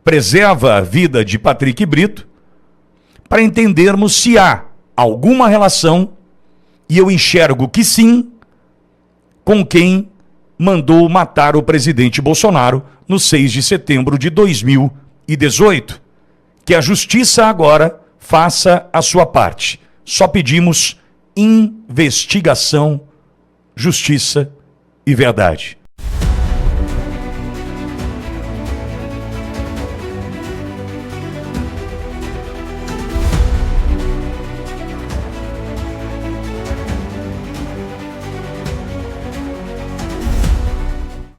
preserva a vida de Patrick Brito, para entendermos se há alguma relação, e eu enxergo que sim, com quem mandou matar o presidente Bolsonaro no 6 de setembro de 2018. Que a justiça agora faça a sua parte. Só pedimos investigação, justiça e verdade.